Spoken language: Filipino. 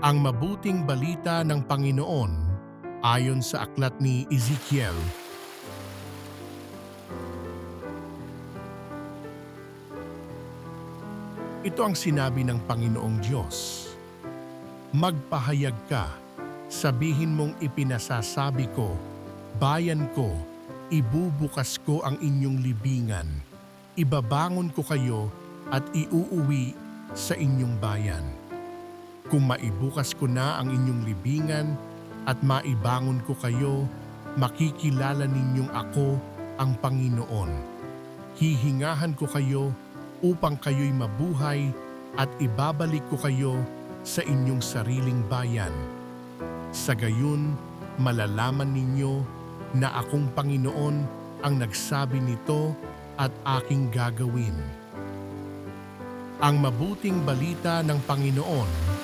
Ang mabuting balita ng Panginoon ayon sa aklat ni Ezekiel. Ito ang sinabi ng Panginoong Diyos. Magpahayag ka, sabihin mong ipinasasabi ko, bayan ko, ibubukas ko ang inyong libingan, ibabangon ko kayo at iuuwi sa inyong bayan. Kung maibukas ko na ang inyong libingan at maibangon ko kayo, makikilala ninyong ako ang Panginoon. Hihingahan ko kayo upang kayo'y mabuhay at ibabalik ko kayo sa inyong sariling bayan. Sa gayon, malalaman ninyo na akong Panginoon ang nagsabi nito at aking gagawin. Ang mabuting balita ng Panginoon